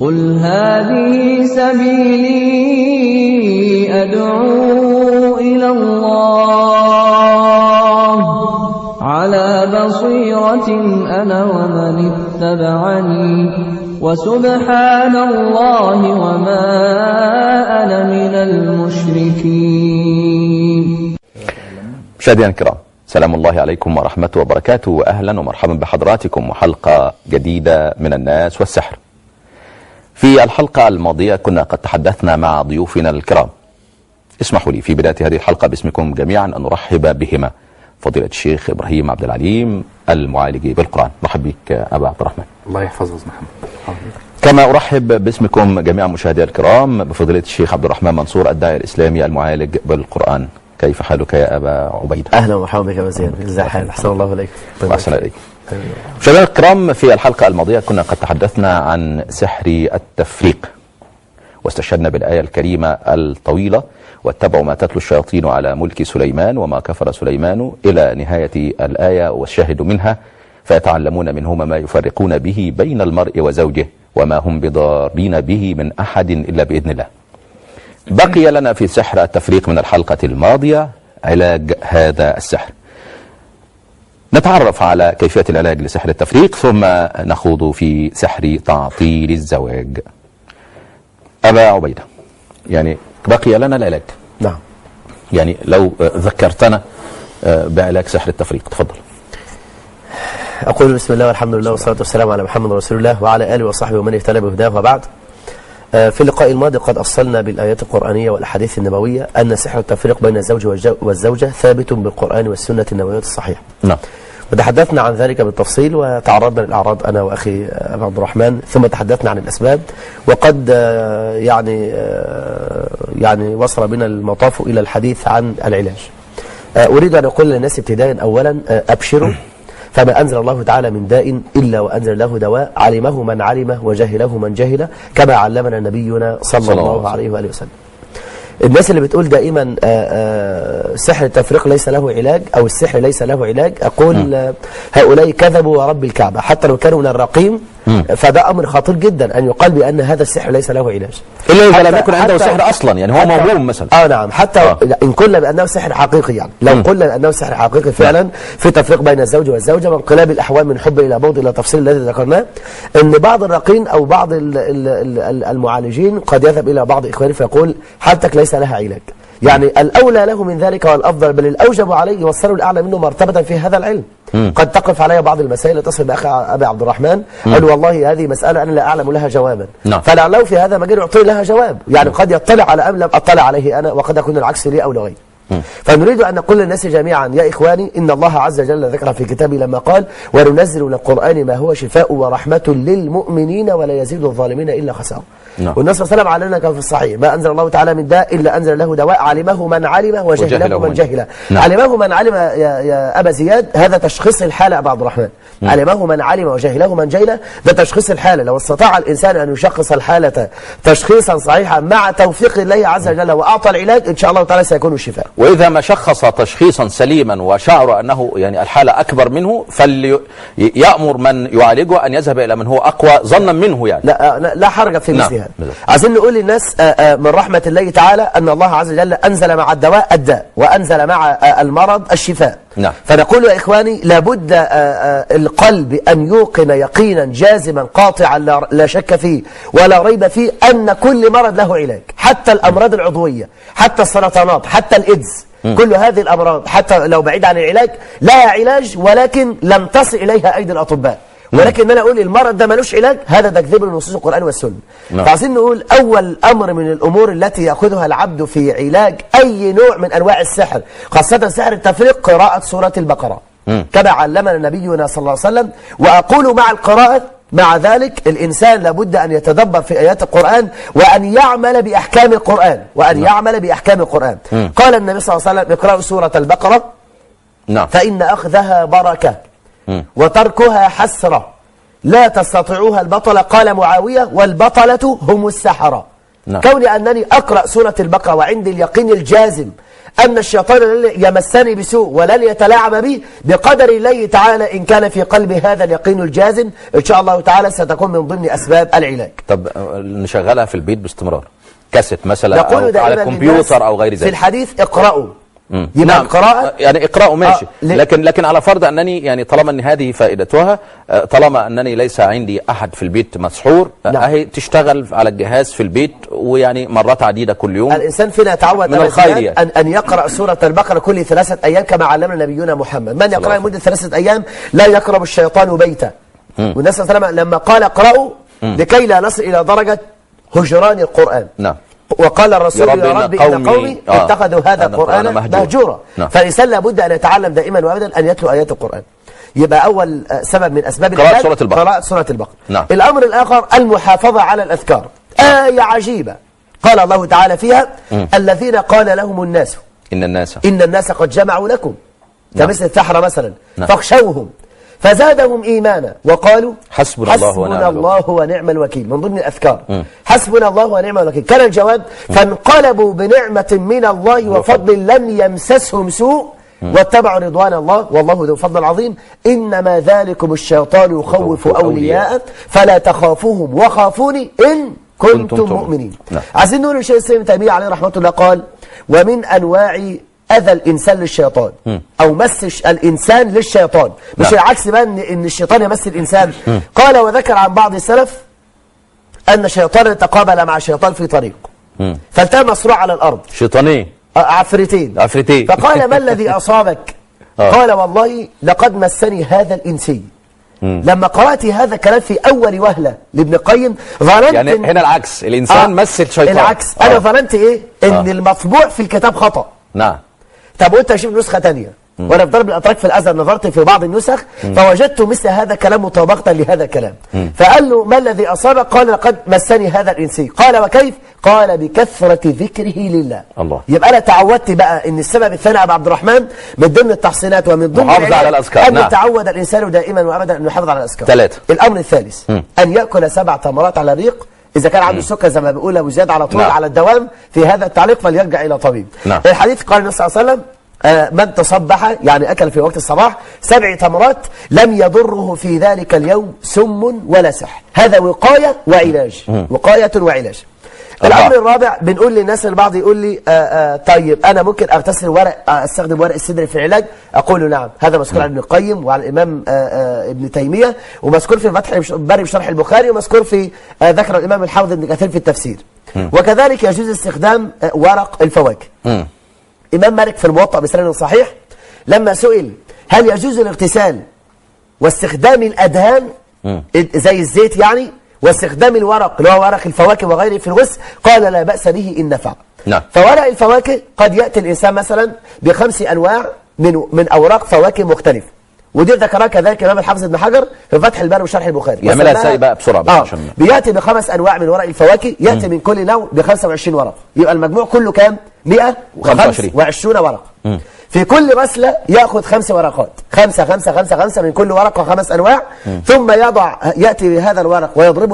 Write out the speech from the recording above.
قل هذه سبيلي أدعو إلى الله على بصيرة أنا ومن اتبعني وسبحان الله وما أنا من المشركين. مشاهدينا الكرام، سلام الله عليكم ورحمته وبركاته، وأهلا ومرحبا بحضراتكم وحلقة جديدة من الناس والسحر. في الحلقة الماضية كنا قد تحدثنا مع ضيوفنا الكرام. اسمحوا لي في بداية هذه الحلقة باسمكم جميعا أن نرحب بهما فضيلة الشيخ إبراهيم عبد العليم المعالج بالقرآن. مرحب بك أبا عبد الرحمن. الله يحفظك محمد. كما أرحب باسمكم جميع مشاهدي الكرام بفضيلة الشيخ عبد الرحمن منصور الداعية الإسلامي المعالج بالقرآن. كيف حالك يا أبا عبيدة؟ أهلا ومرحبا بك يا وزير. ازي حالك؟ أحسن الله إليك. وأحسن إليك. مشاهدينا الكرام، في الحلقة الماضية كنا قد تحدثنا عن سحر التفريق، واستشهدنا بالآية الكريمة الطويلة: واتبعوا ما تتلو الشياطين على ملك سليمان وما كفر سليمان إلى نهاية الآية، والشاهد منها: فيتعلمون منهما ما يفرقون به بين المرء وزوجه وما هم بضارين به من أحد إلا بإذن الله. بقي لنا في سحر التفريق من الحلقة الماضية علاج هذا السحر. نتعرف على كيفية العلاج لسحر التفريق، ثم نخوض في سحر تعطيل الزواج. أبا عبيدة، يعني بقي لنا العلاج. نعم. يعني لو ذكرتنا بعلاج سحر التفريق، تفضل. أقول بسم الله والحمد لله والصلاة والسلام على محمد رسول الله وعلى آله وصحبه ومن اهتدى بهداه، وبعد. في اللقاء الماضي قد أصلنا بالآيات القرآنية والأحاديث النبوية أن سحر التفريق بين الزوج والزوجة ثابت بالقرآن والسنة النبوية الصحيحة. نعم. وتحدثنا عن ذلك بالتفصيل، وتعرضنا للأعراض أنا وأخي أبا عبد الرحمن، ثم تحدثنا عن الأسباب، وقد يعني وصل بنا المطاف إلى الحديث عن العلاج. أريد أن أقول للناس ابتداء أولا: أبشروا، فما أنزل الله تعالى من داء إلا وأنزل له دواء، علمه من علمه وجهله من جهله، كما علمنا نبينا صلى الله عليه وآله وسلم. الناس اللي بتقول دائما سحر التفريق ليس له علاج أو السحر ليس له علاج، أقول هؤلاء كذبوا ورب الكعبة، حتى لو كانوا من الرقيم، فده أمر خطير جدا أن يقال بأن هذا السحر ليس له علاج، إلا إذا لم يكن عنده سحر أصلا، يعني هو موهوم مثلا. نعم. حتى إن قلنا بأنه سحر حقيقي، يعني لو قلنا بأنه سحر حقيقي فعلا في تفريق بين الزوج والزوجة وانقلاب الأحوال من حب إلى بغض إلى تفصيل الذي ذكرناه، أن بعض الرقين أو بعض المعالجين قد يذهب إلى بعض إخوانه فيقول حالتك ليس لها علاج. يعني الأولى له من ذلك والأفضل، بل الأوجب عليه يوصله الأعلى منه مرتبة في هذا العلم. قد تقف علي بعض المسائل، تصل بأخي أبي عبد الرحمن قال والله هذه مسألة أنا لا أعلم لها جوابا، فلعله في هذا مجال يعطي لها جواب، يعني قد يطلع على أمر لم أطلع عليه أنا، وقد يكون العكس لي أو لغيري. فنريد أن نقول للناس جميعا: يا إخواني، إن الله عز وجل ذكر في كتابه لما قال: وننزل من القرآن ما هو شفاء ورحمة للمؤمنين ولا يزيد الظالمين إلا خسارة. والنبي صلى الله عليه وسلم علمنا كما في الصحيح: ما أنزل الله تعالى من داء إلا أنزل له دواء، علمه من علمه وجهله من جهله. علمه من علم يا أبا زياد، هذا تشخيص الحالة يا أبا عبد الرحمن. علمه من علم وجهله من جهله، ده تشخيص الحالة. لو استطاع الإنسان أن يشخص الحالة تشخيصا صحيحا مع توفيق الله عز وجل وأعطى العلاج، إن شاء الله تعالى سيكون الشفاء. وإذا ما شخص تشخيصا سليما وشعر أنه يعني الحالة أكبر منه، فليأمر من يعالجه أن يذهب إلى من هو أقوى ظنا منه. يعني لا حرج في مثل هذا. عايزين نقول للناس من رحمة الله تعالى أن الله عز وجل أنزل مع الدواء الداء، وأنزل مع المرض الشفاء. فنقول يا إخواني: لابد القلب أن يوقن يقينا جازما قاطعا لا شك فيه ولا ريب فيه أن كل مرض له علاج، حتى الأمراض العضوية، حتى السرطانات، حتى الإيدز، كل هذه الأمراض حتى لو بعيد عن العلاج لها علاج، ولكن لم تصل إليها أيدي الأطباء. ولكن أنا أقول المرض ده ملوش علاج، هذا تكذيب لنصوص القرآن والسنة. فعايزين نقول أول أمر من الأمور التي يأخذها العبد في علاج أي نوع من أنواع السحر، خاصة سحر التفريق، قراءة سورة البقرة كما علمنا نبينا صلى الله عليه وسلم. وأقول مع القراءة مع ذلك الإنسان لابد أن يتدبر في آيات القرآن وأن يعمل بأحكام القرآن، يعمل بأحكام القرآن. قال النبي صلى الله عليه وسلم: اقرأوا سورة البقرة فإن أخذها بركة وتركها حسرة، لا تستطيعوها البطلة. قال معاوية: والبطلة هم السحرة. كوني أنني أقرأ سورة البقرة وعندي اليقين الجازم أن الشيطان لن يمسني بسوء ولن يتلاعب بي بقدر الله تعالى. إن كان في قلبي هذا اليقين الجازم إن شاء الله تعالى ستكون من ضمن أسباب العلاج. طب نشغلها في البيت باستمرار، كاسيت مثلا نقول أو على الكمبيوتر أو غير ذلك. في الحديث اقرأوا، يبقى نعم. القراءة يعني اقرأوا ماشي، لكن على فرض أنني يعني طالما أن هذه فائدتها، طالما أنني ليس عندي أحد في البيت مسحور، أهي تشتغل على الجهاز في البيت ويعني مرات عديدة كل يوم. الإنسان فينا يتعود من الخير يعني. أن يقرأ سورة البقرة كل 3 أيام كما علمنا نبينا محمد. من يقرأ لمدة 3 أيام لا يقرب الشيطان بيته. والنبي صلى الله عليه وسلم لما قال اقرأوا لكي لا نصل إلى درجة هجران القرآن. نعم. وقال الرسول يا رب إن قومي اتخذوا هذا القرآن مهجورا. فالإنسان لابد أن يتعلم دائما وأبدا أن يتلو آيات القرآن. يبقى أول سبب من أسباب قراءة سورة البقرة. قراءة سورة البقرة. نعم. الأمر الآخر المحافظة على الأذكار. آية عجيبة قال الله تعالى فيها الذين قال لهم الناس إن الناس قد جمعوا لكم، كمثل السحرة مثلا، فاخشوهم فزادهم إيمانا وقالوا حسبنا الله ونعم الوكيل. من ضمن الأذكار حسبنا الله ونعم الوكيل. كان الجواب فانقلبوا بنعمة من الله وفضل لم يمسسهم سوء واتبعوا رضوان الله والله ذو فضل عظيم. إنما ذلكم الشيطان يخوف أولياءه فلا تخافوهم وخافوني إن كنتم مؤمنين. عايزين نقول الشيخ الإسلام ابن تيمية عليه رحمة الله قال ومن أنواع أذى الإنسان للشيطان أو مس الإنسان للشيطان، مش العكس بقى إن الشيطان يمس الإنسان. قال وذكر عن بعض السلف أن شيطانا تقابل مع شيطان في طريق فالتقى مصروع على الأرض، شيطانين عفريتين فقال ما الذي أصابك؟ قال والله لقد مسني هذا الإنسي. لما قرأت هذا الكلام في أول وهلة لابن القيم ظننت يعني هنا العكس، الإنسان مس الشيطان. العكس أنا ظننت إيه؟ إن المطبوع في الكتاب خطأ. نعم. طب وانت شوف نسخة تانية وانا في ضرب الاتراك في الازهر نظرت في بعض النسخ فوجدت مثل هذا الكلام مطابقة لهذا الكلام. فقال له ما الذي اصابك؟ قال لقد مسني هذا الانسي. قال وكيف؟ قال بكثرة ذكره لله. الله. يبقى انا تعودت بقى ان السبب الثاني ابو عبد الرحمن من ضمن التحصينات ومن ضمن محافظة على الأذكار. ان يتعود الانسان دائما وابدا ان يحافظ على الأذكار. 3. الامر الثالث ان ياكل 7 تمرات على الريق. إذا كان عنده سكر زي ما بيقول أبو زياد على طول على الدوام في هذا التعليق فليرجع إلى طبيب. الحديث قال النبي صلى الله عليه وسلم من تصبح يعني أكل في وقت الصباح 7 تمرات لم يضره في ذلك اليوم سم ولا سحر. هذا وقاية وعلاج. وقاية وعلاج. الأمر الرابع بنقول للناس البعض يقول لي طيب أنا ممكن أغتسل أستخدم ورق السدر في العلاج؟ أقول له نعم. هذا مذكور عن ابن القيم وعن الإمام ابن تيمية ومذكور في فتح الباري بشرح البخاري ومذكور في ذكر الإمام الحافظ ابن كثير في التفسير. وكذلك يجوز استخدام ورق الفواكه. إمام مالك في الموطأ بسند صحيح لما سئل هل يجوز الاغتسال واستخدام الأدهان زي الزيت يعني واستخدام الورق اللي هو ورق الفواكه وغيره في الغسل قال لا بأس به إن نفع. فورق الفواكه قد يأتي الإنسان مثلا ب5 أنواع من أوراق فواكه مختلفة ودي ذكرها كذلك الإمام الحافظ ابن حجر في فتح الباري وشرح البخاري. يعملها ازاي بقى بسرعة بيأتي ب5 أنواع من ورق الفواكه يأتي من كل نوع ب25 ورق يبقى المجموع كله كام؟ 125 ورق. في كل غسلة يأخذ 5 ورقات 5 5 5 5 من كل ورقة 5 أنواع ثم يأتي بهذا الورق ويضربه